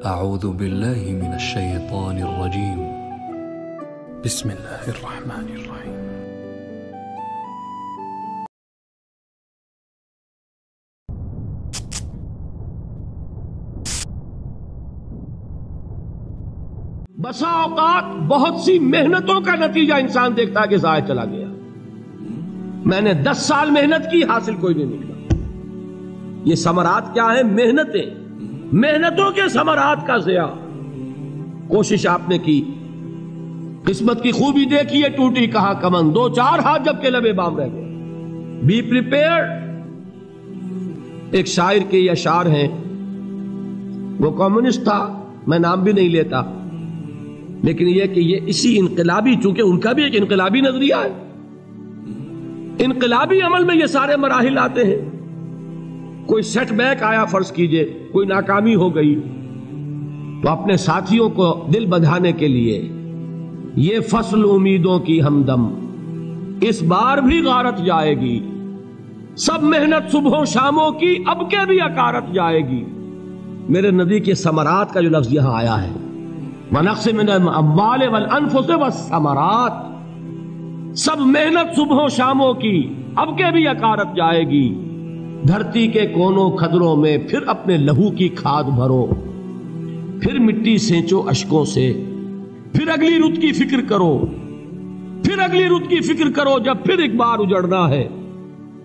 أعوذ بالله من الشيطان الرجيم. بسم الله الرحمن الرحيم. بسا اوقات بہت سی محنتوں کا نتیجہ انسان دیکھتا ہے کہ ضائع چلا گیا. میں نے 10 سال محنت کی، حاصل کوئی نہیں نکلا. یہ ثمرات کیا ہیں؟ محنتوں کے ثمرات کا ضیاع. کوشش آپ نے کی، قسمت کی خوبی دیکھی ہے، ٹوٹی کہاں کمن، 2-4 ہاتھ جب کے لبے بام رہ گئے. Be prepared. ایک شاعر کے یہ اشعار ہیں، وہ کمیونسٹ تھا، میں نام بھی نہیں لیتا، لیکن یہ کہ یہ اسی انقلابی، چونکہ ان کا بھی ایک انقلابی نظریہ ہے، انقلابی عمل میں یہ سارے مراحل آتے ہیں. کوئی سیٹ بیک آیا، فرض کیجئے کوئی ناکامی ہو گئی، تو اپنے ساتھیوں کو دل بندھانے کے لیے یہ فصل امیدوں کی ہمدم اس بار بھی غارت جائے گی، سب محنت صبحوں شاموں کی اب کے بھی اکارت جائے گی. میرے نبی کے ثمرات کا جو لفظ یہاں آیا ہے، وَنَقْصٍ مِّنَ الْأَمْوَالِ وَالْأَنفُسِ وَالثَّمَرَاتِ، سب محنت صبحوں شاموں کی اب کے بھی اکارت جائے گی. دھرتی کے کونوں کھدروں میں پھر اپنے لہو کی کھاد بھرو، پھر مٹی سینچو اشکوں سے، پھر اگلی رت کی فکر کرو، پھر اگلی رت کی فکر کرو. جب پھر ایک بار اجڑنا ہے،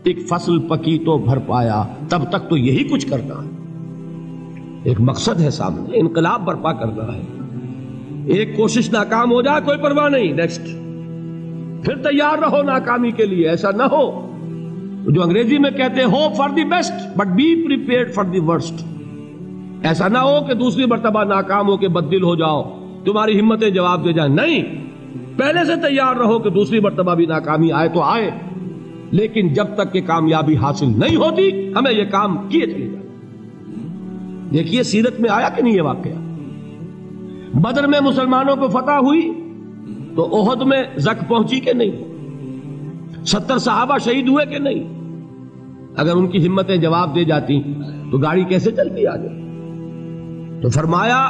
ایک فصل پکی تو بھر پایا، تب تک تو یہی کچھ کرنا ہے. ایک مقصد ہے سامنے، انقلاب برپا کرنا ہے. ایک کوشش ناکام ہو جائے کوئی پرواہ نہیں، نیکسٹ. پھر تیار رہو ناکامی کے لیے. ایسا نہ ہو جو انگریزی میں کہتے ہیں hope for the best but be prepared for the worst. ایسا نہ ہو کہ دوسری مرتبہ ناکام ہو کے بددل ہو جاؤ، تمہاری ہمتیں جواب دے جائیں. نہیں، پہلے سے تیار رہو کہ دوسری مرتبہ بھی ناکامی آئے تو آئے، لیکن جب تک کہ کامیابی حاصل نہیں ہوتی ہمیں یہ کام کیے چلے جائیں. دیکھیے سیرت میں آیا کہ نہیں یہ واقعہ. بدر میں مسلمانوں کو فتح ہوئی تو احد میں زک پہنچی کہ نہیں؟ 70 صحابہ شہید ہوئے کہ نہیں؟ اگر ان کی ہمتیں جواب دے جاتی تو گاڑی کیسے چلتی آگے؟ تو فرمایا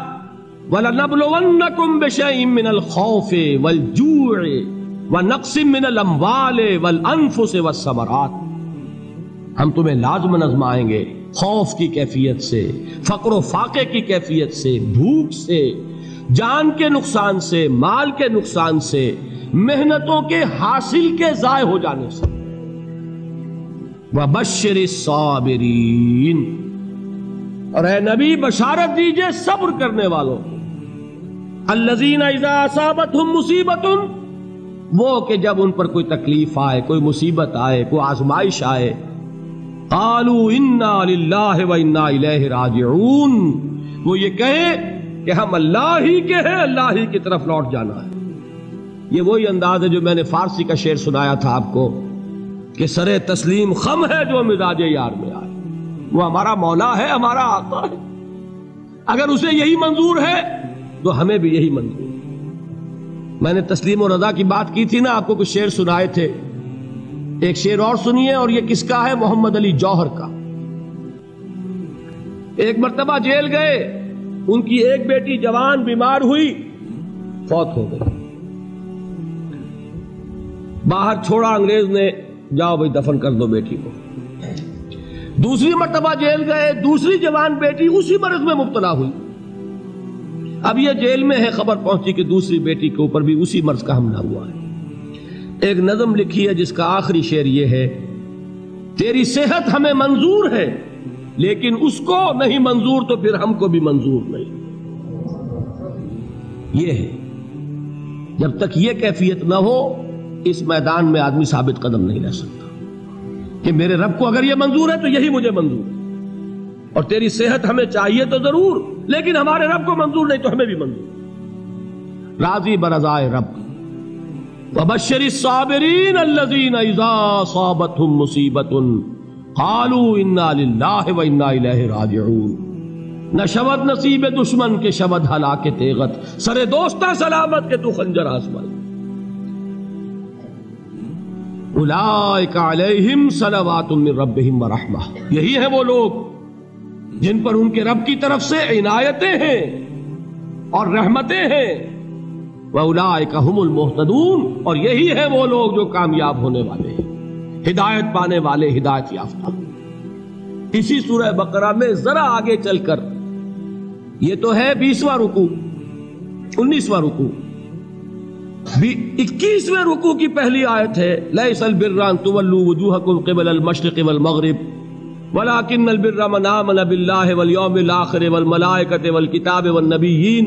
وَلَنَبْلُوَنَّكُمْ بِشَيْءٍ مِّنَ الْخَوْفِ وَالْجُوعِ وَنَقْصٍ مِّنَ الْأَمْوَالِ وَالْأَنفُسِ وَالثَّمَرَاتِ. ہم تمہیں لازم آزمائیں گے، خوف کی کیفیت سے، فقر و فاقے کی کیفیت سے، بھوک سے، جان کے نقصان سے، مال کے نقصان سے، محنتوں کے حاصل کے ضائع ہو جانے سے. وَبَشِّرِ الصَّابِرِينَ، اور اے نبی بشارت دیجئے صبر کرنے والوں کو. الَّذِينَ إِذَا أَصَابَتْهُمْ مُصِيبَةٌ، وہ کہ جب ان پر کوئی تکلیف آئے، کوئی مصیبت آئے، کوئی آزمائش آئے، قَالُوا إِنَّا لِلَّهِ وَإِنَّا إِلَيْهِ رَاجِعُونَ، وہ یہ کہیں کہ ہم اللہ ہی کے ہیں، اللہ ہی کی طرف لوٹ جانا ہے. یہ وہی انداز ہے جو میں نے فارسی کا شعر سنایا تھا آپ کو کہ سرے تسلیم خم ہے جو مزاج یار میں آئے. وہ ہمارا مولا ہے، ہمارا آقا ہے، اگر اسے یہی منظور ہے تو ہمیں بھی یہی منظور ہے. میں نے تسلیم و رضا کی بات کی تھی نا، آپ کو کچھ شعر سنائے تھے. ایک شعر اور سنیے، اور یہ کس کا ہے؟ محمد علی جوہر کا. ایک مرتبہ جیل گئے، ان کی ایک بیٹی جوان بیمار ہوئی، فوت ہو گئی. باہر چھوڑا انگریز نے، جاؤ بھائی دفن کر دو بیٹی کو. دوسری مرتبہ جیل گئے، دوسری جوان بیٹی اسی مرض میں مبتلا ہوئی. اب یہ جیل میں ہے، خبر پہنچی کہ دوسری بیٹی کے اوپر بھی اسی مرض کا حملہ ہوا ہے. ایک نظم لکھی ہے جس کا آخری شعر یہ ہے، تیری صحت ہمیں منظور ہے لیکن اس کو نہیں منظور تو پھر ہم کو بھی منظور نہیں. یہ ہے، جب تک یہ کیفیت نہ ہو اس میدان میں آدمی ثابت قدم نہیں رہ سکتا کہ میرے رب کو اگر یہ منظور ہے تو یہی مجھے منظور ہے، اور تیری صحت ہمیں چاہیے تو ضرور، لیکن ہمارے رب کو منظور نہیں تو ہمیں بھی منظور. راضی برضائے رب. وَبَشِّرِ الصَّابِرِينَ الَّذِينَ إِذَا أَصَابَتْهُمْ مُصِيبَةٌ قَالُوا إِنَّا لِلَّهِ وَإِنَّا إِلَيْهِ رَاجِعُونَ. نہ شود نصیب دشمن کے شود ہلاک تیغت، سر دوستہ سلامت کے تو خنجر آزمائی. اولئک علیہم صلوات من ربہم ورحمہ، یہی ہے وہ لوگ جن پر ان کے رب کی طرف سے عنایتیں ہیں اور رحمتیں ہیں، وَأُولَٰئِكَ هُمُ الْمُهْتَدُونَ، اور یہی ہے وہ لوگ جو کامیاب ہونے والے ہیں، ہدایت پانے والے، ہدایت یافتہ۔ اسی سورہ بقرہ میں ذرا آگے چل کر، یہ تو ہے 20واں رکوع، 19واں رکوع، 21ویں رکوع کی پہلی آیت ہے، لَيْسَ الْبِرَّ أَن تُوَلُّوا وُجُوهَكُمْ قِبَلَ الْمَشْرِقِ وَالْمَغْرِبِ وَلَٰكِنَّ الْبِرَّ مَنْ آمَنَ بِاللَّهِ وَالْيَوْمِ الْآخِرِ وَالْمَلَائِكَةِ وَالْكِتَابِ وَالنَّبِيِّينَ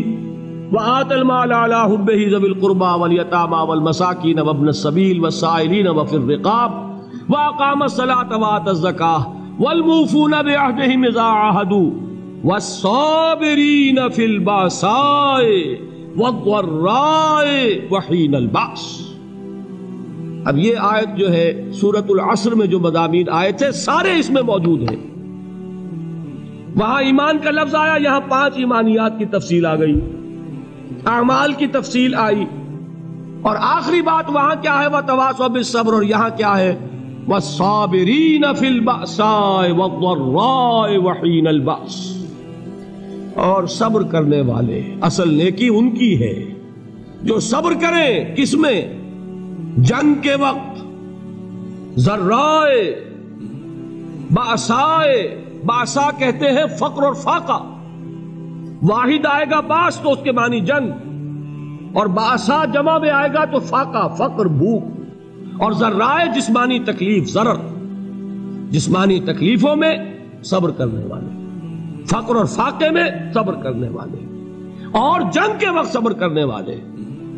وَآتَى الْمَالَ عَلَىٰ حُبِّهِ ذَوِي الْقُرْبَىٰ وَالْيَتَامَىٰ وَالْمَسَاكِينَ وَابْنَ السَّبِيلِ وَالسَّائِلِينَ وَفِي الرِّقَابِ وَأَقَامَ الصَّلَاةَ وَآتَى الزَّكَاةَ وَالْمُوفُونَ بِعَهْدِهِمْ إِذَا عَاهَدُوا وَالصَّابِرِينَ فِي الْبَأْسَاءِ وَالضَّرَّاءِ وَحِينَ الْبَأْسِ۔ اب یہ آیت جو ہے سورۃ العصر میں جو مضامین آئے تھے سارے اس میں موجود ہیں۔ وہاں ایمان کا لفظ آیا، یہاں 5 ایمانیات کی تفصیل آ گئی، اعمال کی تفصیل آئی، اور آخری بات وہاں کیا ہے، وَتَوَاصَوْا بِالصَّبْرِ، اور یہاں کیا ہے، وَالصَّابِرِينَ فِي الْبَأْسَاءِ وَالضَّرَّاءِ وَحِينَ الْبَأْسِ، اور صبر کرنے والے، اصل نیکی ان کی ہے جو صبر کریں، کس میں؟ جنگ کے وقت، ذرائے، باسائے، باسا کہتے ہیں فقر اور فاقہ، واحد آئے گا باس تو اس کے معنی جنگ، اور باسا جمع میں آئے گا تو فاقہ، فقر، بھوک، اور ذرائے جسمانی تکلیف، ضرر، جسمانی تکلیفوں میں صبر کرنے والے، فقر اور فاقے میں صبر کرنے والے، اور جنگ کے وقت صبر کرنے والے۔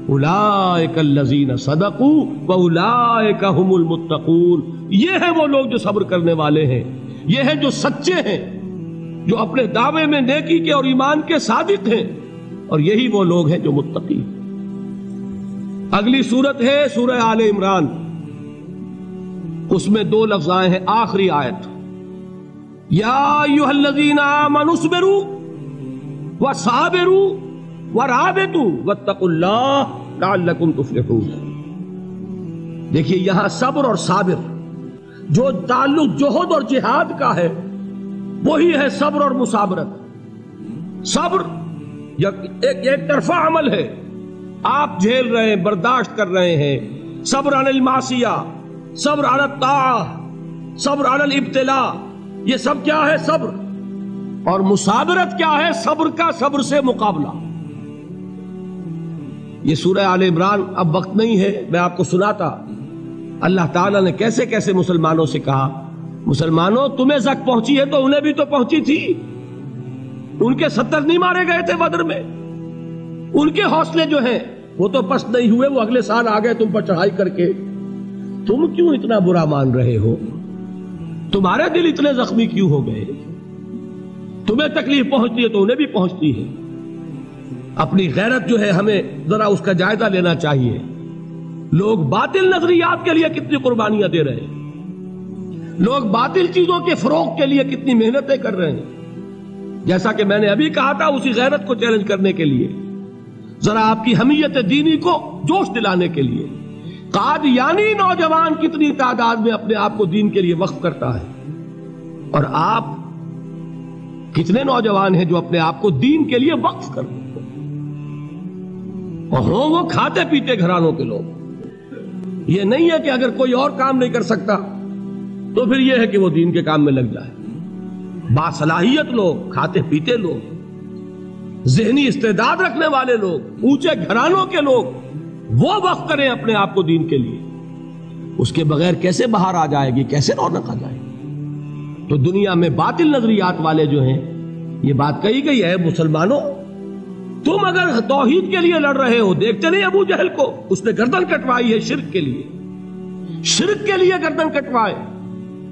اولئک الذین صدقوا واولئک هم المتقون، یہ ہے وہ لوگ جو صبر کرنے والے ہیں، یہ ہے جو سچے ہیں، جو اپنے دعوے میں نیکی کے اور ایمان کے صادق ہیں، اور یہی وہ لوگ ہیں جو متقی۔ اگلی سورت ہے سورہ آل عمران، اس میں 2 لفظ آئے ہیں، آخری آیت، یا ایھا الذین آمنوا اصبروا وصابروا ورابطوا واتقوا اللہ لعلکم تفلحون۔ دیکھیے یہاں صبر اور صابر، جو تعلق جہد اور جہاد کا ہے وہی ہے صبر اور مصابرت۔ صبر ایک طرفہ عمل ہے، آپ جھیل رہے ہیں، برداشت کر رہے ہیں، صبر علی المعصیہ، صبر علی الطاعہ، صبر علی الابتلاء، یہ سب کیا ہے؟ صبر۔ اور مصابرت کیا ہے؟ صبر کا صبر سے مقابلہ۔ یہ سورہ آل عمران، اب وقت نہیں ہے میں آپ کو سناتا اللہ تعالیٰ نے کیسے کیسے مسلمانوں سے کہا، مسلمانوں تمہیں زک پہنچی ہے تو انہیں بھی تو پہنچی تھی، ان کے 70 نہیں مارے گئے تھے بدر میں، ان کے حوصلے جو ہیں وہ تو پست نہیں ہوئے، وہ اگلے سال آ گئے تم پر چڑھائی کر کے، تم کیوں اتنا برا مان رہے ہو؟ تمہارے دل اتنے زخمی کیوں ہو گئے؟ تمہیں تکلیف پہنچتی ہے تو انہیں بھی پہنچتی ہے۔ اپنی غیرت جو ہے ہمیں ذرا اس کا جائزہ لینا چاہیے۔ لوگ باطل نظریات کے لیے کتنی قربانیاں دے رہے ہیں، لوگ باطل چیزوں کے فروغ کے لیے کتنی محنتیں کر رہے ہیں۔ جیسا کہ میں نے ابھی کہا تھا، اسی غیرت کو چیلنج کرنے کے لیے، ذرا آپ کی حمیت دینی کو جوش دلانے کے لیے، قادیانی نوجوان کتنی تعداد میں اپنے آپ کو دین کے لیے وقف کرتا ہے، اور آپ کتنے نوجوان ہیں جو اپنے آپ کو دین کے لیے وقف کرتے ہیں، اور ہوں وہ کھاتے پیتے گھرانوں کے لوگ۔ یہ نہیں ہے کہ اگر کوئی اور کام نہیں کر سکتا تو پھر یہ ہے کہ وہ دین کے کام میں لگ جائے۔ باصلاحیت لوگ، کھاتے پیتے لوگ، ذہنی استعداد رکھنے والے لوگ، اونچے گھرانوں کے لوگ، وہ وقف کریں اپنے آپ کو دین کے لیے۔ اس کے بغیر کیسے باہر آ جائے گی، کیسے رونق آ جائے گی؟ تو دنیا میں باطل نظریات والے جو ہیں، یہ بات کہی گئی ہے، مسلمانوں تم اگر توحید کے لیے لڑ رہے ہو، دیکھتے نہیں ابو جہل کو، اس نے گردن کٹوائی ہے شرک کے لیے، شرک کے لیے گردن کٹوائے،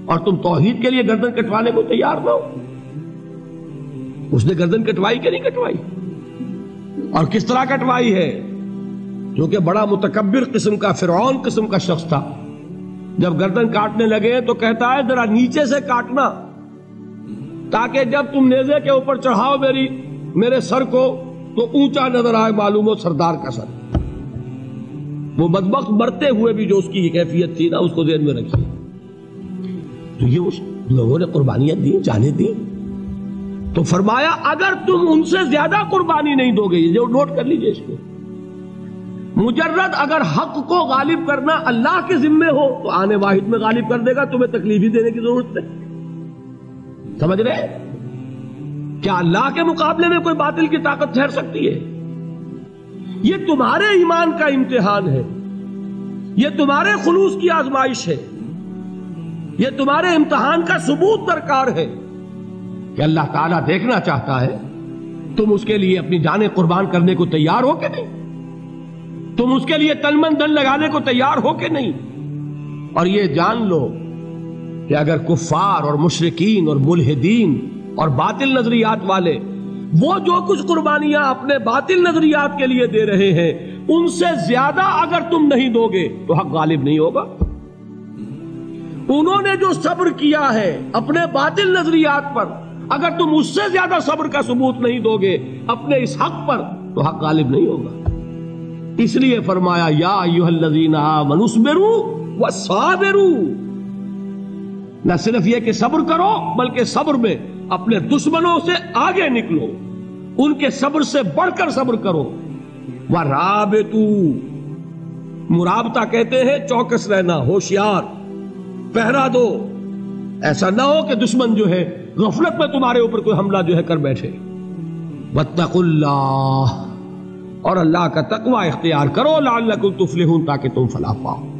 اور تم توحید کے لیے گردن کٹوانے کو تیار نہ ہو۔ اس نے گردن کٹوائی کہ نہیں کٹوائی؟ اور کس طرح کٹوائی ہے؟ جو کہ بڑا متکبر قسم کا، فرعون قسم کا شخص تھا، جب گردن کاٹنے لگے تو کہتا ہے ذرا نیچے سے کاٹنا، تاکہ جب تم نیزے کے اوپر چڑھاؤ میرے سر کو تو اونچا نظر آئے، معلوم ہو سردار کا سر۔ وہ بدبخت مرتے ہوئے بھی جو اس کی کیفیت تھی نا، اس کو ذہن میں رکھیے۔ تو یہ اس لوگوں نے قربانیاں دی، جانیں دی، تو فرمایا اگر تم ان سے زیادہ قربانی نہیں دو گے، یہ جو نوٹ کر لیجئے اس کو، مجرد اگر حق کو غالب کرنا اللہ کے ذمے ہو تو آنے واحد میں غالب کر دے گا، تمہیں تکلیف ہی دینے کی ضرورت نہیں۔ سمجھ رہے؟ کیا اللہ کے مقابلے میں کوئی باطل کی طاقت ٹھہر سکتی ہے؟ یہ تمہارے ایمان کا امتحان ہے، یہ تمہارے خلوص کی آزمائش ہے، یہ تمہارے امتحان کا ثبوت درکار ہے کہ اللہ تعالیٰ دیکھنا چاہتا ہے تم اس کے لیے اپنی جانیں قربان کرنے کو تیار ہو کہ نہیں، تم اس کے لیے تن من دن لگانے کو تیار ہو کہ نہیں۔ اور یہ جان لو کہ اگر کفار اور مشرکین اور ملحدین اور باطل نظریات والے وہ جو کچھ قربانیاں اپنے باطل نظریات کے لیے دے رہے ہیں ان سے زیادہ اگر تم نہیں دو گے تو حق غالب نہیں ہوگا۔ انہوں نے جو صبر کیا ہے اپنے باطل نظریات پر، اگر تم اس سے زیادہ صبر کا ثبوت نہیں دو گے اپنے اس حق پر تو حق غالب نہیں ہوگا۔ اس لیے فرمایا یا ایھا الذین آمنوا اصبروا وصابروا، نہ صرف یہ کہ صبر کرو بلکہ صبر میں اپنے دشمنوں سے آگے نکلو، ان کے صبر سے بڑھ کر صبر کرو۔ وَرَابِطُوا، مرابطہ کہتے ہیں چوکس رہنا، ہوشیار، پہرا دو، ایسا نہ ہو کہ دشمن جو ہے غفلت میں تمہارے اوپر کوئی حملہ جو ہے کر بیٹھے۔ وَاتَّقُوا اللَّهَ، اور اللہ کا تقوی اختیار کرو، لعلکم تفلحون، تاکہ تم فلاح پاؤ۔